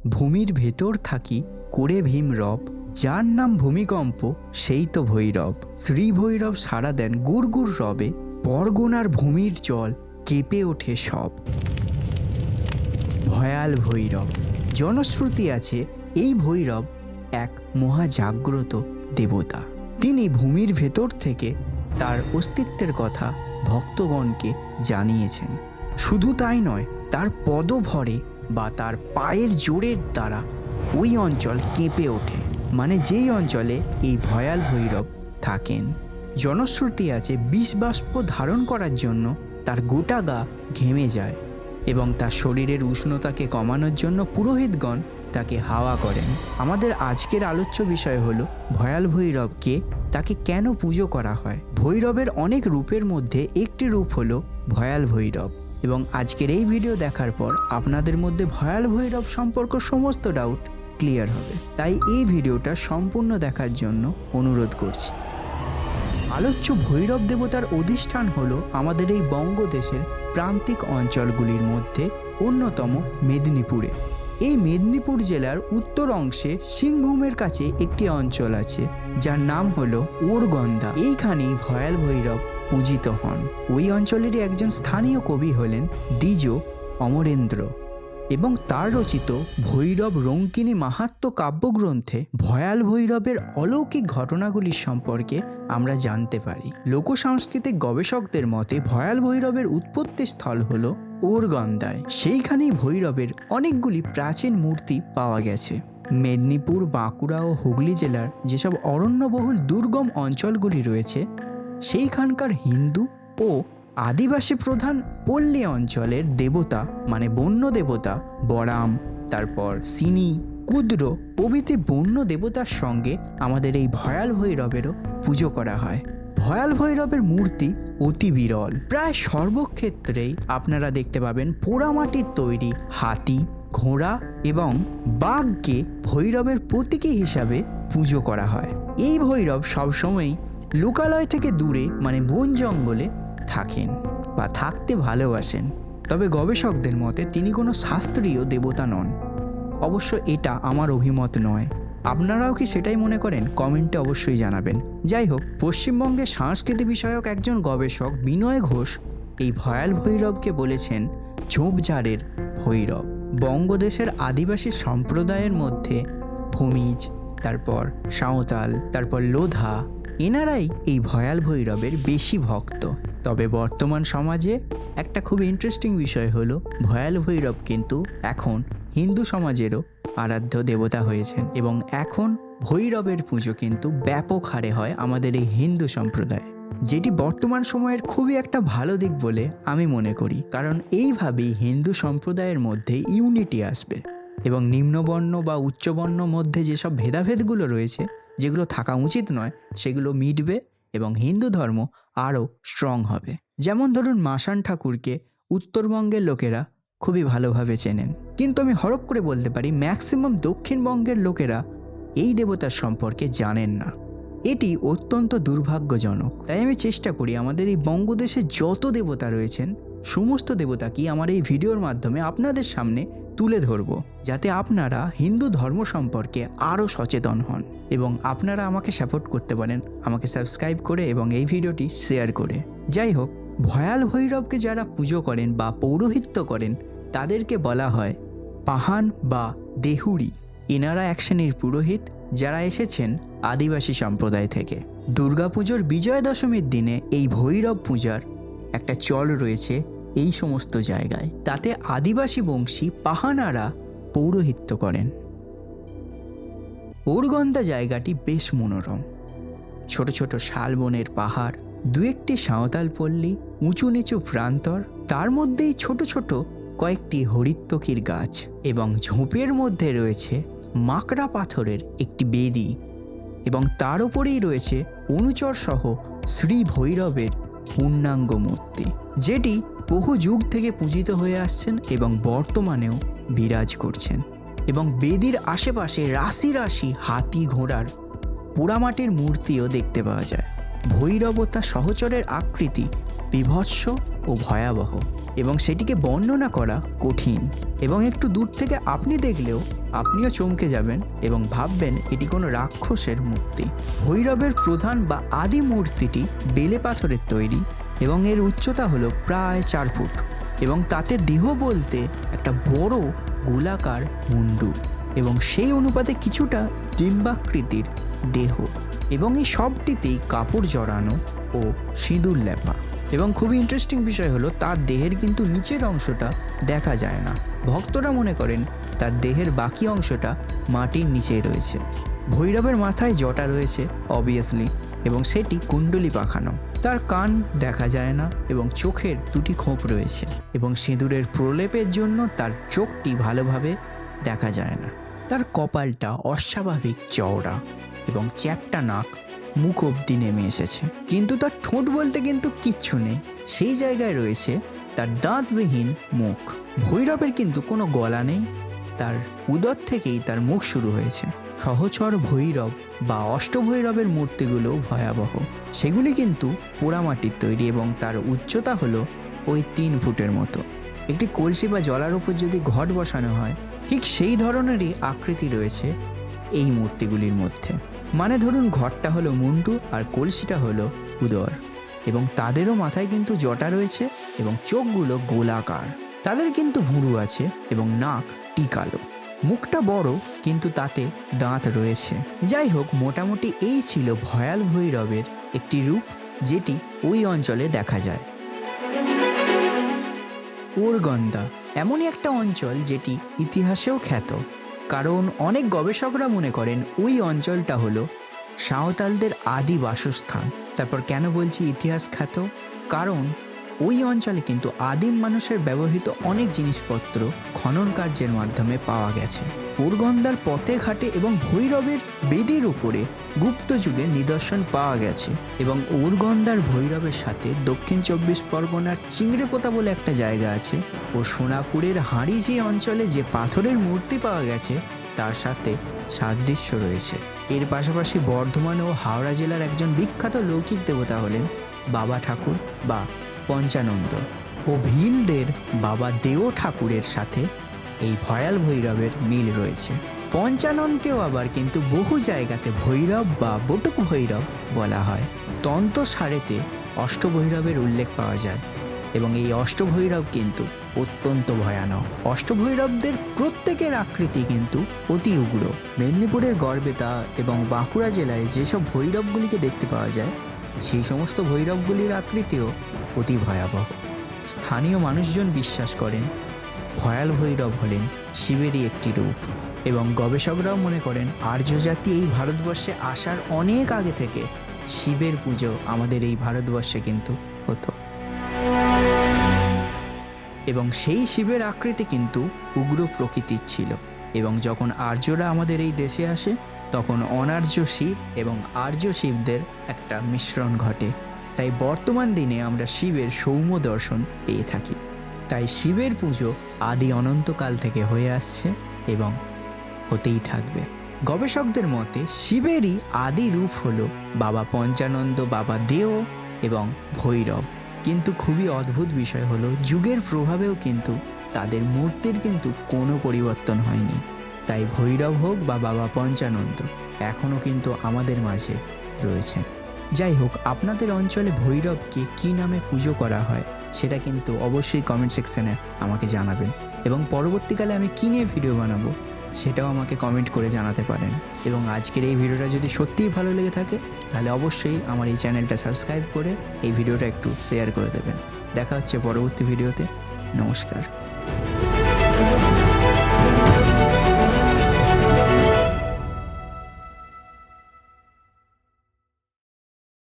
ভূমির ভেতর থাকি করে ভীম রব, যার নাম ভূমিকম্প সেই তো ভৈরব। শ্রী ভৈরব সাড়া দেন গুড় গুড় রবে, বরগুনার ভূমির জল কেঁপে ওঠে সব। ভয়াল ভৈরব। জনশ্রুতি আছে এই ভৈরব এক মহাজাগ্রত দেবতা। তিনি ভূমির ভেতর থেকে তার অস্তিত্বের কথা ভক্তগণকে জানিয়েছেন। শুধু তাই নয়, তার পদভরে বা তার পায়ের জোরের দ্বারা ওই অঞ্চল কেঁপে ওঠে, মানে যেই অঞ্চলে এই ভয়াল ভৈরব থাকেন। জনশ্রুতি আছে বিষ বাষ্প ধারণ করার জন্য তার গোটা গা ঘেমে যায় এবং তার শরীরের উষ্ণতাকে কমানোর জন্য পুরোহিতগণ তাকে হাওয়া করেন। আমাদের আজকের আলোচ্য বিষয় হলো ভয়াল ভৈরবকে, তাকে কেন পুজো করা হয়। ভৈরবের অনেক রূপের মধ্যে একটি রূপ হলো ভয়াল ভৈরব, এবং আজকের এই ভিডিও দেখার পর আপনাদের মধ্যে ভয়াল ভৈরব সম্পর্ক সমস্ত ডাউট ক্লিয়ার হবে। তাই এই ভিডিওটা সম্পূর্ণ দেখার জন্য অনুরোধ করছি। আলোচ্য ভৈরব দেবতার অধিষ্ঠান হলো আমাদের এই বঙ্গদেশের প্রান্তিক অঞ্চলগুলির মধ্যে অন্যতম মেদিনীপুরে। এই মেদিনীপুর জেলার উত্তর অংশে সিংভূমের কাছে একটি অঞ্চল আছে যার নাম হলো ওরগন্দা। এইখানেই ভয়াল ভৈরব পূজিত হন। ওই অঞ্চলেরই একজন স্থানীয় কবি হলেন দ্বিজ অমরেন্দ্র, এবং তার রচিত ভৈরব রঙ্কিনী মাহাত্ম্য কাব্যগ্রন্থে ভয়াল ভৈরবের অলৌকিক ঘটনাগুলির সম্পর্কে আমরা জানতে পারি। লোকসাংস্কৃতিক গবেষকদের মতে ভয়াল ভৈরবের উৎপত্তি স্থল হল ওরগন্দায়। সেইখানেই ভৈরবের অনেকগুলি প্রাচীন মূর্তি পাওয়া গেছে। মেদিনীপুর, বাঁকুড়া ও হুগলি জেলার যেসব অরণ্যবহুল দুর্গম অঞ্চলগুলি রয়েছে সেইখানকার হিন্দু ও আদিবাসী প্রধান পল্লী অঞ্চলের দেবতা, মানে বন্য দেবতা বরাম, তারপর সিনি, কুদ্র প্রভৃতি বন্য দেবতার সঙ্গে আমাদের এই ভয়াল ভৈরবেরও পুজো করা হয়। ভয়াল ভৈরবের মূর্তি অতি বিরল। প্রায় সর্বক্ষেত্রেই আপনারা দেখতে পাবেন পোড়ামাটির তৈরি হাতি, ঘোড়া এবং বাঘকে ভৈরবের প্রতীকী হিসাবে পুজো করা হয়। এই ভৈরব সবসময়ই লোকালয় থেকে দূরে, মানে বন জঙ্গলে থাকেন বা থাকতে ভালোবাসেন। তবে গবেষকদের মতে তিনি কোনো শাস্ত্রীয় দেবতা নন। অবশ্য এটা আমার অভিমত নয়। আপনারাও কি সেটাই মনে করেন? কমেন্টে অবশ্যই জানাবেন। যাই হোক, পশ্চিমবঙ্গের সংস্কৃতি বিষয়ক একজন গবেষক বিনয় ঘোষ এই ভয়াল ভৈরবকে বলেছেন ঝোপঝাড়ের ভৈরব। বঙ্গদেশের আদিবাসী সম্প্রদায়ের মধ্যে ভূমিজ, তারপর সাঁওতাল, তারপর লোধা, এনারাই এই ভয়াল ভৈরবের বেশি ভক্ত। তবে বর্তমান সমাজে একটা খুব ইন্টারেস্টিং বিষয় হলো ভয়াল ভৈরব কিন্তু এখন হিন্দু সমাজেরও আরাধ্য দেবতা হয়েছেন, এবং এখন ভৈরবের পুজো কিন্তু ব্যাপক হারে হয় আমাদের এই হিন্দু সম্প্রদায়, যেটি বর্তমান সময়ের খুবই একটা ভালো দিক বলে আমি মনে করি। কারণ এইভাবেই হিন্দু সম্প্রদায়ের মধ্যে ইউনিটি আসবে এবং নিম্নবর্ণ বা উচ্চবর্ণ মধ্যে যেসব ভেদাভেদগুলো রয়েছে, যেগুলো থাকা উচিত নয়, সেগুলো মিটবে এবং হিন্দু ধর্ম আরও স্ট্রং হবে। যেমন ধরুন, মাসান ঠাকুরকে উত্তরবঙ্গের লোকেরা খুবই ভালোভাবে চেনেন, কিন্তু আমি হরপ করে বলতে পারি ম্যাক্সিমাম দক্ষিণবঙ্গের লোকেরা এই দেবতার সম্পর্কে জানেন না। এটি অত্যন্ত দুর্ভাগ্যজনক। তাই আমি চেষ্টা করি আমাদের এই বঙ্গদেশে যত দেবতা রয়েছেন সমস্ত দেবতাকেই আমার এই ভিডিওর মাধ্যমে আপনাদের সামনে তুলে ধরব, যাতে আপনারা হিন্দু ধর্ম সম্পর্কে আরও সচেতন হন এবং আপনারা আমাকে সাপোর্ট করতে পারেন আমাকে সাবস্ক্রাইব করে এবং এই ভিডিওটি শেয়ার করে। যাই হোক, ভয়াল ভৈরবকে যারা পুজো করেন বা পৌরোহিত্য করেন তাদেরকে বলা হয় পাহান বা দেহুরি। এনারা এক শ্রেণীর পুরোহিত যারা এসেছেন আদিবাসী সম্প্রদায় থেকে। দুর্গাপুজোর বিজয়া দশমীর দিনে এই ভৈরব পূজার একটা চল রয়েছে এই সমস্ত জায়গায়। তাতে আদিবাসী বংশী পাহানারা পৌরোহিত্য করেন। ওরগন্দা জায়গাটি বেশ মনোরম। ছোট ছোট শালবনের পাহাড়, দু একটি সাঁওতাল পল্লী, উঁচু নিচু প্রান্তর, তার মধ্যেই ছোট ছোট কয়েকটি হরিত্তকির গাছ, এবং ঝোপের মধ্যে রয়েছে মাকড়া পাথরের একটি বেদি, এবং তার উপরেই রয়েছে অনুচর সহ শ্রী ভৈরবের পূর্ণাঙ্গ মূর্তি, যেটি বহু যুগ থেকে পূজিত হয়ে আসছেন এবং বর্তমানেও বিরাজ করছেন। এবং বেদির আশেপাশে রাশি রাশি হাতি, ঘোড়ার পোড়ামাটির মূর্তিও দেখতে পাওয়া যায়। ভৈরব ও তার সহচরের আকৃতি বিভৎস ও ভয়াবহ এবং সেটিকে বর্ণনা করা কঠিন, এবং একটু দূর থেকে আপনি দেখলেও আপনিও চমকে যাবেন এবং ভাববেন এটি কোনো রাক্ষসের মূর্তি। ভৈরবের প্রধান বা আদি মূর্তিটি বেলে পাথরের তৈরি এবং এর উচ্চতা হলো প্রায় 4 ফুট এবং তাতে দেহ বলতে একটা বড় গোলাকার মুন্ডু এবং সেই অনুপাতে কিছুটা ডিম্বাকৃতির দেহ, এবং এই সবটিতেই কাপড় জড়ানো ও সিঁদুর লেপা। এবং খুবই ইন্টারেস্টিং বিষয় হলো তার দেহের কিন্তু নিচের অংশটা দেখা যায় না। ভক্তরা মনে করেন তার দেহের বাকি অংশটা মাটির নিচেই রয়েছে। ভৈরবের মাথায় জটা রয়েছে অবভিয়াসলি, এবং সেটি কুণ্ডলি পাখানো। তার কান দেখা যায় না এবং চোখের 2টি খোপ রয়েছে এবং সিঁদুরের প্রলেপের জন্য তার চোখটি ভালোভাবে দেখা যায় না। তার কপালটা অস্বাভাবিক চওড়া এবং চ্যাপ্টা নাক মুখ অবধি নেমে এসেছে, কিন্তু তার ঠোঁট বলতে কিন্তু কিচ্ছু নেই। সেই জায়গায় রয়েছে তার দাঁতবিহীন মুখ। ভৈরবের কিন্তু কোনো গলা নেই, তার উদর থেকেই তার মুখ শুরু হয়েছে। সহচর ভৈরব বা অষ্টভৈরবের মূর্তিগুলো ভয়াবহ। সেগুলি কিন্তু পোড়ামাটির তৈরি এবং তার উচ্চতা হলো ওই 3 ফুটের মতো। একটি কলসি বা জলার উপর যদি ঘট বসানো হয়, ঠিক সেই ধরনেরই আকৃতি রয়েছে এই মূর্তিগুলির মধ্যে। মানে ধরুন ঘটটা হলো মুন্ডু আর কলসিটা হলো উদর, এবং তাদেরও মাথায় কিন্তু জটা রয়েছে এবং চোখগুলো গোলাকার। তাদের কিন্তু ভুরু আছে এবং নাক টিকালো। মুখটা বড় কিন্তু তাতে দাঁত রয়েছে। যাই হোক, মোটামুটি এই ছিল ভয়াল ভৈরবের একটি রূপ যেটি ওই অঞ্চলে দেখা যায়। ওরগন্দা এমনই একটা অঞ্চল যেটি ইতিহাসেও খ্যাত, কারণ অনেক গবেষকরা মনে করেন ওই অঞ্চলটা হলো সাঁওতালদের আদি বাসস্থান। তারপর কেন বলছি ইতিহাস খ্যাত? কারণ ওই অঞ্চলে কিন্তু আদিম মানুষের ব্যবহৃত অনেক জিনিসপত্র খনন কার্যের মাধ্যমে পাওয়া গেছে। ওরগন্দার পথে ঘাটে এবং ভৈরবের বেদির উপরে গুপ্ত যুগের নিদর্শন পাওয়া গেছে, এবং ওরগন্দার ভৈরবের সাথে দক্ষিণ 24 পরগনার চিংড়েপোতা বলে একটা জায়গা আছে ও সোনাপুরের হাঁড়িঝি অঞ্চলে যে পাথরের মূর্তি পাওয়া গেছে তার সাথে সাদৃশ্য রয়েছে। এর পাশাপাশি বর্ধমান ও হাওড়া জেলার একজন বিখ্যাত লৌকিক দেবতা হলেন বাবা ঠাকুর বা পঞ্চানন্দ, ও ভিলদের বাবা দেও ঠাকুরের সাথে এই ভয়াল ভৈরবের মিল রয়েছে। পঞ্চাননকেও আবার কিন্তু বহু জায়গাতে ভৈরব বা বটুক ভৈরব বলা হয়। তন্ত্র সারেতে অষ্টভৈরবের উল্লেখ পাওয়া যায় এবং এই অষ্টভৈরব কিন্তু অত্যন্ত ভয়ানক। অষ্টভৈরবদের প্রত্যেকের আকৃতি কিন্তু অতি উগ্র। মেদিনীপুরের গড়বেতা এবং বাঁকুড়া জেলায় যেসব ভৈরবগুলিকে দেখতে পাওয়া যায় সেই সমস্ত ভৈরবগুলির আকৃতিও অতি ভয়াবহ। স্থানীয় মানুষজন বিশ্বাস করেন ভয়াল ভৈরব হলেন শিবেরই একটি রূপ, এবং গবেষকরাও মনে করেন আর্য জাতি এই ভারতবর্ষে আসার অনেক আগে থেকে শিবের পুজো আমাদের এই ভারতবর্ষে কিন্তু হতো, এবং সেই শিবের আকৃতি কিন্তু উগ্র প্রকৃতির ছিল। এবং যখন আর্যরা আমাদের এই দেশে আসে তখন অনার্য শিব এবং আর্য শিবদের একটা মিশ্রণ ঘটে। তাই বর্তমান দিনে আমরা শিবের সৌম্য দর্শন পেয়ে থাকি। তাই শিবের পুজো আদি অনন্তকাল থেকে হয়ে আসছে এবং হতেই থাকবে। গবেষকদের মতে শিবেরই আদি রূপ হলো বাবা পঞ্চানন্দ, বাবা দেও এবং ভৈরব। কিন্তু খুবই অদ্ভুত বিষয় হলো যুগের প্রভাবেও কিন্তু তাদের মূর্তির কিন্তু কোনো পরিবর্তন হয়নি। তাই ভৈরব হোক বা বাবা পঞ্চানন্দ এখনও কিন্তু আমাদের মাঝে রয়েছে। যাই হোক, আপনাদের অঞ্চলে ভৈরবকে কী নামে পুজো করা হয় সেটা কিন্তু অবশ্যই কমেন্ট সেকশনে আমাকে জানাবেন, এবং পরবর্তীকালে আমি কী নিয়ে ভিডিও বানাবো সেটাও আমাকে কমেন্ট করে জানাতে পারেন। এবং আজকের এই ভিডিওটা যদি সত্যিই ভালো লেগে থাকে তাহলে অবশ্যই আমার এই চ্যানেলটা সাবস্ক্রাইব করে এই ভিডিওটা একটু শেয়ার করে দেবেন। দেখা হচ্ছে পরবর্তী ভিডিওতে। নমস্কার।